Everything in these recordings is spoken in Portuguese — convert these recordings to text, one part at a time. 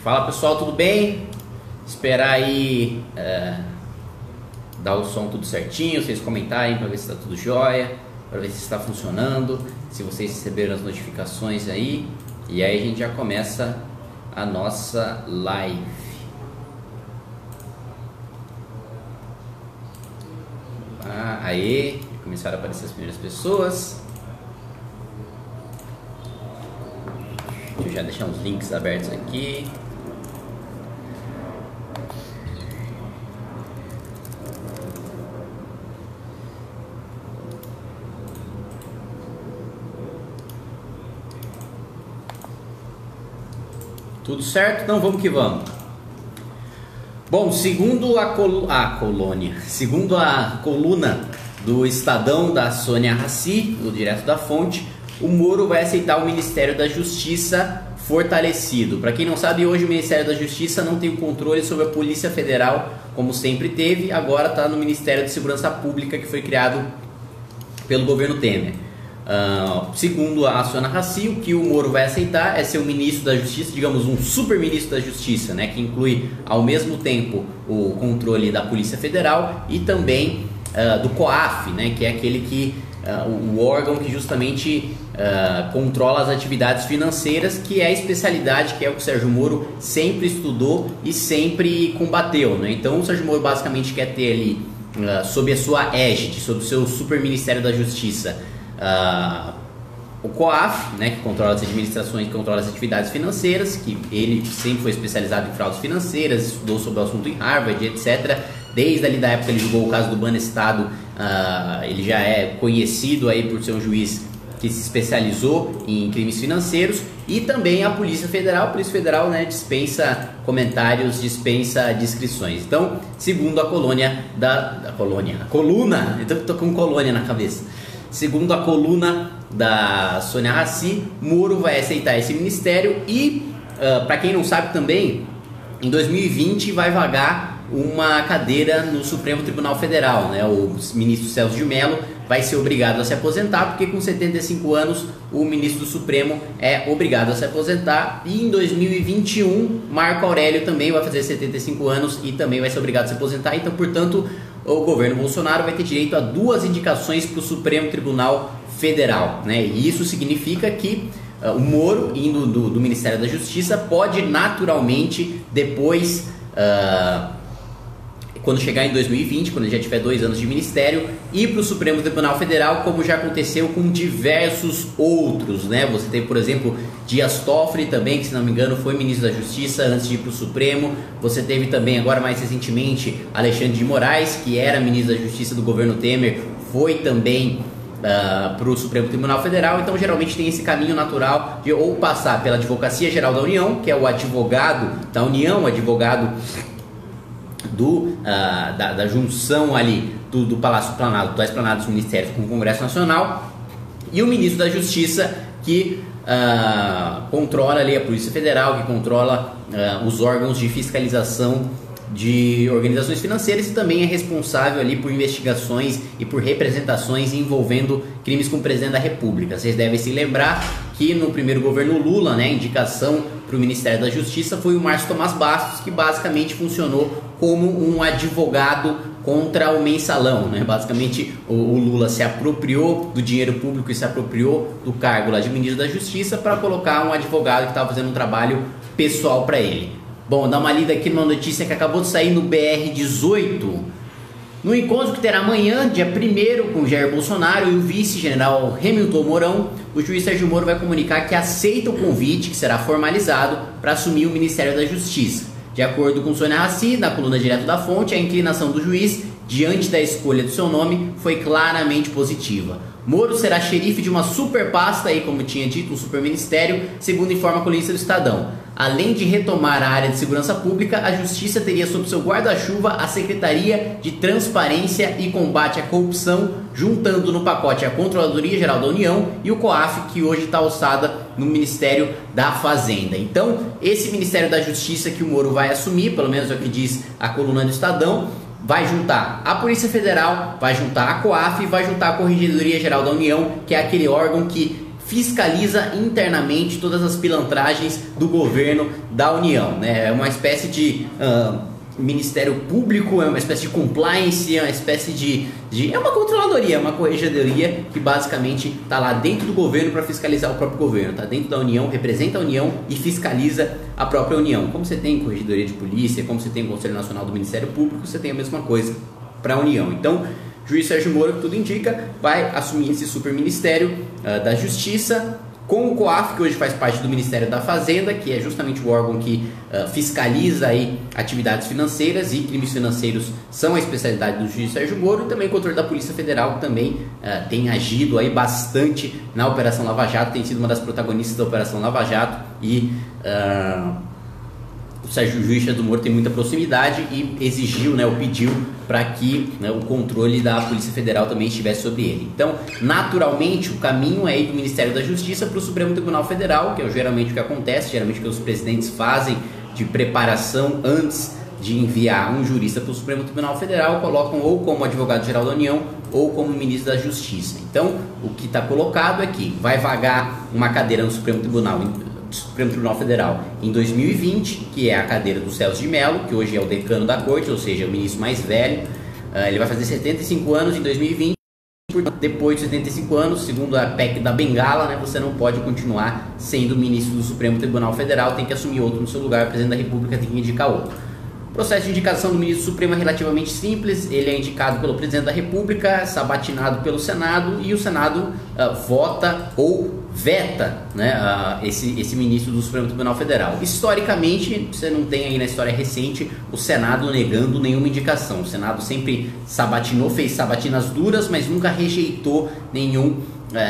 Fala pessoal, tudo bem? Esperar aí dar o som tudo certinho, vocês comentarem para ver se está tudo jóia, para ver se está funcionando, se vocês receberam as notificações aí. E aí a gente já começa a nossa live. Aí, começaram a aparecer as primeiras pessoas. Deixa eu já deixar uns links abertos aqui. Tudo certo? Então vamos que vamos. Bom, segundo segundo a coluna do Estadão da Sônia Rassi, do Direto da Fonte, o Moro vai aceitar o Ministério da Justiça fortalecido. Para quem não sabe, hoje o Ministério da Justiça não tem o controle sobre a Polícia Federal, como sempre teve, agora está no Ministério de Segurança Pública, que foi criado pelo governo Temer. Segundo a Sônia Rassi, o que o Moro vai aceitar é ser o ministro da Justiça, digamos um super ministro da Justiça, né, que inclui ao mesmo tempo o controle da Polícia Federal e também do COAF, né, que é aquele que o órgão que justamente controla as atividades financeiras, que é a especialidade que é o que o Sérgio Moro sempre estudou e sempre combateu, né? Então o Sérgio Moro basicamente quer ter ali sob a sua égide, sob o seu super Ministério da Justiça, o COAF, né, que controla as administrações, que controla as atividades financeiras, que ele sempre foi especializado em fraudes financeiras, estudou sobre o assunto em Harvard, etc. Desde ali da época que ele julgou o caso do Banestado, ele já é conhecido aí por ser um juiz que se especializou em crimes financeiros. E também a Polícia Federal, né, dispensa comentários, dispensa descrições. Então, segundo a coluna, então tô com colônia na cabeça. Segundo a coluna da Sônia Rassi, Moro vai aceitar esse ministério e, para quem não sabe também, em 2020 vai vagar uma cadeira no Supremo Tribunal Federal, né? O ministro Celso de Mello vai ser obrigado a se aposentar, porque com 75 anos o ministro do Supremo é obrigado a se aposentar. E em 2021, Marco Aurélio também vai fazer 75 anos e também vai ser obrigado a se aposentar. Então, portanto, o governo Bolsonaro vai ter direito a 2 indicações para o Supremo Tribunal Federal, né? E isso significa que o Moro, indo do Ministério da Justiça, pode naturalmente depois, quando chegar em 2020, quando ele já tiver 2 anos de ministério, ir para o Supremo Tribunal Federal, como já aconteceu com diversos outros, né? Você tem, por exemplo, Dias Toffoli também, que se não me engano foi ministro da Justiça antes de ir para o Supremo. Você teve também, agora mais recentemente, Alexandre de Moraes, que era ministro da Justiça do governo Temer, foi também para o Supremo Tribunal Federal. Então geralmente tem esse caminho natural de ou passar pela Advocacia Geral da União, que é o advogado da União, o advogado da junção ali do Palácio Planalto, da Esplanada dos Ministérios com o Congresso Nacional, e o ministro da Justiça, que controla ali a Polícia Federal, que controla os órgãos de fiscalização de organizações financeiras e também é responsável ali por investigações e por representações envolvendo crimes com o presidente da República. Vocês devem se lembrar que no primeiro governo Lula, né, a indicação para o Ministério da Justiça foi o Márcio Tomás Bastos, que basicamente funcionou como um advogado contra o mensalão, né? Basicamente o Lula se apropriou do dinheiro público e se apropriou do cargo lá de ministro da Justiça para colocar um advogado que estava fazendo um trabalho pessoal para ele. Bom, dá uma lida aqui numa notícia que acabou de sair no BR18. No encontro que terá amanhã, dia 1º, com Jair Bolsonaro e o vice-general Hamilton Mourão, o juiz Sérgio Moro vai comunicar que aceita o convite, que será formalizado, para assumir o Ministério da Justiça. De acordo com Sônia Rassi, na coluna Direto da Fonte, a inclinação do juiz, diante da escolha do seu nome, foi claramente positiva. Moro será xerife de uma super pasta, aí, como tinha dito, um super ministério, segundo informa a colunista do Estadão. Além de retomar a área de segurança pública, a Justiça teria sob seu guarda-chuva a Secretaria de Transparência e Combate à Corrupção, juntando no pacote a Controladoria Geral da União e o COAF, que hoje está alçada no Ministério da Fazenda. Então, esse Ministério da Justiça que o Moro vai assumir, pelo menos é o que diz a coluna do Estadão, vai juntar a Polícia Federal, vai juntar a COAF e vai juntar a Corregedoria Geral da União, que é aquele órgão que fiscaliza internamente todas as pilantragens do governo da União, né? É uma espécie de Ministério Público, é uma espécie de compliance, é uma espécie é uma controladoria, é uma corregedoria que basicamente está lá dentro do governo para fiscalizar o próprio governo, está dentro da União, representa a União e fiscaliza a própria União. Como você tem corregedoria de polícia, como você tem o Conselho Nacional do Ministério Público, você tem a mesma coisa para a União. Então, o juiz Sérgio Moro, que tudo indica, vai assumir esse super ministério da Justiça, com o COAF, que hoje faz parte do Ministério da Fazenda, que é justamente o órgão que fiscaliza aí atividades financeiras, e crimes financeiros são a especialidade do juiz Sérgio Moro, e também o controle da Polícia Federal, que também tem agido aí bastante na Operação Lava Jato, tem sido uma das protagonistas da Operação Lava Jato, e o juiz Sérgio Moro tem muita proximidade e exigiu, ou pediu para que o controle da Polícia Federal também estivesse sobre ele. Então, naturalmente, o caminho é ir do Ministério da Justiça para o Supremo Tribunal Federal, que é geralmente o que acontece, geralmente o que os presidentes fazem de preparação antes de enviar um jurista para o Supremo Tribunal Federal, colocam ou como advogado-geral da União ou como ministro da Justiça. Então, o que está colocado é que vai vagar uma cadeira no Supremo Tribunal Federal em 2020, que é a cadeira do Celso de Mello, que hoje é o decano da corte, ou seja, o ministro mais velho. Ele vai fazer 75 anos em 2020. Depois de 75 anos, segundo a PEC da Bengala, você não pode continuar sendo ministro do Supremo Tribunal Federal, tem que assumir outro no seu lugar, o presidente da República tem que indicar outro. O processo de indicação do ministro Supremo é relativamente simples, ele é indicado pelo presidente da República, sabatinado pelo Senado, e o Senado vota ou veta esse ministro do Supremo Tribunal Federal. Historicamente, você não tem aí na história recente o Senado negando nenhuma indicação. O Senado sempre sabatinou, fez sabatinas duras, mas nunca rejeitou nenhum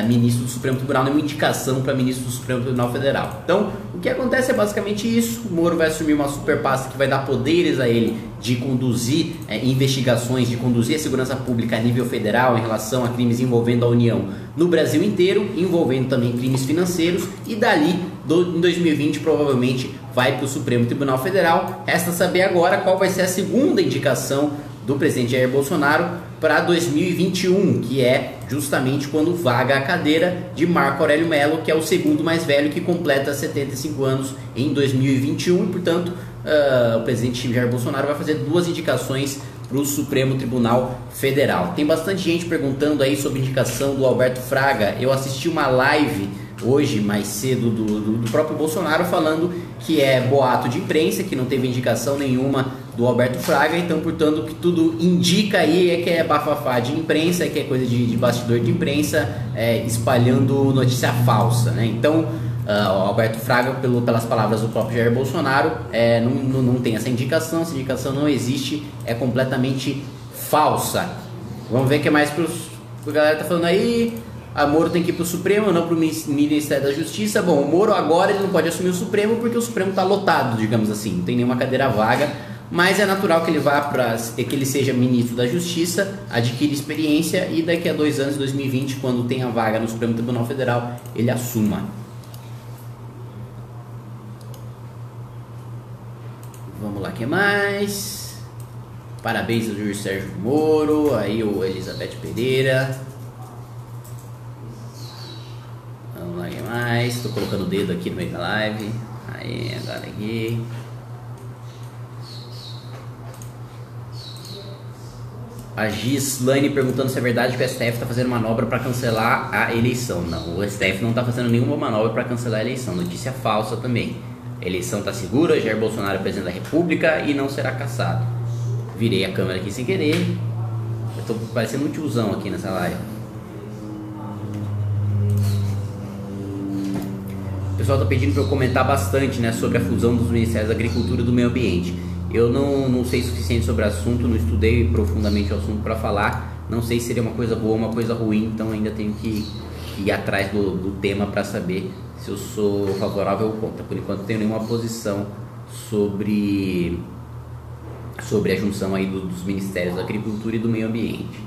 ministro do Supremo Tribunal, nenhuma indicação para ministro do Supremo Tribunal Federal. Então, o que acontece é basicamente isso. O Moro vai assumir uma super pasta que vai dar poderes a ele de conduzir investigações, de conduzir a segurança pública a nível federal em relação a crimes envolvendo a União no Brasil inteiro, envolvendo também crimes financeiros, e dali, em 2020, provavelmente vai para o Supremo Tribunal Federal. Resta saber agora qual vai ser a segunda indicação do presidente Jair Bolsonaro para 2021, que é justamente quando vaga a cadeira de Marco Aurélio Mello, que é o segundo mais velho, que completa 75 anos em 2021, e portanto o presidente Jair Bolsonaro vai fazer duas indicações para o Supremo Tribunal Federal. Tem bastante gente perguntando aí sobre a indicação do Alberto Fraga. Eu assisti uma live hoje, mais cedo, do próprio Bolsonaro, falando que é boato de imprensa, que não teve indicação nenhuma do Alberto Fraga, então, portanto, o que tudo indica aí é que é bafafá de imprensa, que é coisa de bastidor de imprensa, espalhando notícia falsa, Então, o Alberto Fraga, pelas palavras do próprio Jair Bolsonaro, não tem essa indicação não existe, é completamente falsa. Vamos ver o que mais a galera tá falando aí. A Moro tem que ir para o Supremo, não para o Ministério da Justiça. Bom, o Moro agora ele não pode assumir o Supremo porque o Supremo está lotado, digamos assim, não tem nenhuma cadeira vaga, mas é natural que ele vá que ele seja ministro da Justiça, adquire experiência e daqui a 2 anos, 2020, quando tem a vaga no Supremo Tribunal Federal, ele assuma. Vamos lá, o que mais? Parabéns ao juiz Sérgio Moro, aí o Elizabeth Pereira. Vamos lá, o que mais? Estou colocando o dedo aqui no meio da live. Aí, agora aqui. A Gislaine perguntando se é verdade que o STF está fazendo manobra para cancelar a eleição. Não, o STF não está fazendo nenhuma manobra para cancelar a eleição. Notícia falsa também. A eleição está segura, Jair Bolsonaro é presidente da República e não será cassado. Virei a câmera aqui sem querer. Eu estou parecendo um tiozão aqui nessa live. O pessoal está pedindo para eu comentar bastante, sobre a fusão dos Ministérios da Agricultura e do Meio Ambiente. Eu não sei o suficiente sobre o assunto, não estudei profundamente o assunto para falar. Não sei se seria uma coisa boa ou uma coisa ruim, então ainda tenho que ir atrás do tema para saber se eu sou favorável ou contra. Por enquanto não tenho nenhuma posição sobre a junção aí dos Ministérios da Agricultura e do Meio Ambiente.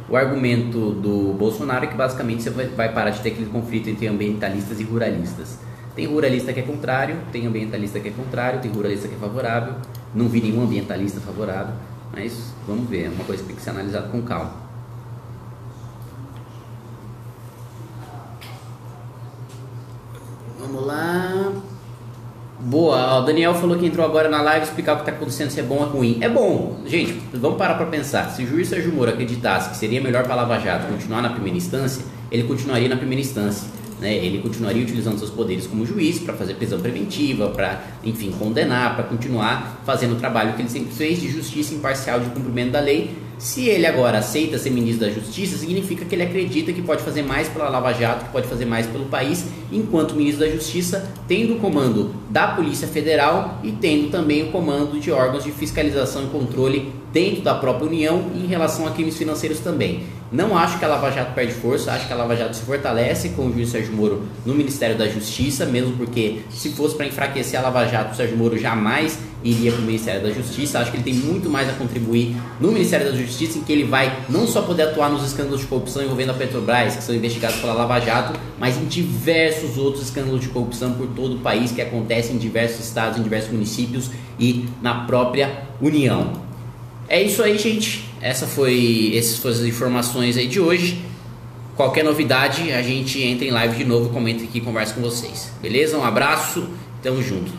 O argumento do Bolsonaro é que basicamente você vai parar de ter aquele conflito entre ambientalistas e ruralistas. Tem ruralista que é contrário, tem ambientalista que é contrário, tem ruralista que é favorável. Não vi nenhum ambientalista favorável, mas vamos ver, é uma coisa que tem que ser analisada com calma. Vamos lá. Boa, o Daniel falou que entrou agora na live explicar o que está acontecendo, se é bom ou ruim. É bom, gente, vamos parar para pensar. Se o juiz Sérgio Moro acreditasse que seria melhor para a Lava Jato continuar na primeira instância, ele continuaria na primeira instância, né? Ele continuaria utilizando seus poderes como juiz para fazer prisão preventiva, para, enfim, condenar, para continuar fazendo o trabalho que ele sempre fez de justiça imparcial, de cumprimento da lei. Se ele agora aceita ser ministro da Justiça, significa que ele acredita que pode fazer mais pela Lava Jato, que pode fazer mais pelo país, enquanto ministro da Justiça, tendo o comando da Polícia Federal e tendo também o comando de órgãos de fiscalização e controle dentro da própria União e em relação a crimes financeiros também. Não acho que a Lava Jato perde força, acho que a Lava Jato se fortalece com o juiz Sérgio Moro no Ministério da Justiça, mesmo porque se fosse para enfraquecer a Lava Jato, o Sérgio Moro jamais iria para o Ministério da Justiça. Acho que ele tem muito mais a contribuir no Ministério da Justiça, em que ele vai não só poder atuar nos escândalos de corrupção envolvendo a Petrobras, que são investigados pela Lava Jato, mas em diversos outros escândalos de corrupção por todo o país, que acontecem em diversos estados, em diversos municípios e na própria União. É isso aí, gente. Essas foram as informações aí de hoje. Qualquer novidade, a gente entra em live de novo, comenta aqui e conversa com vocês. Beleza? Um abraço, tamo junto.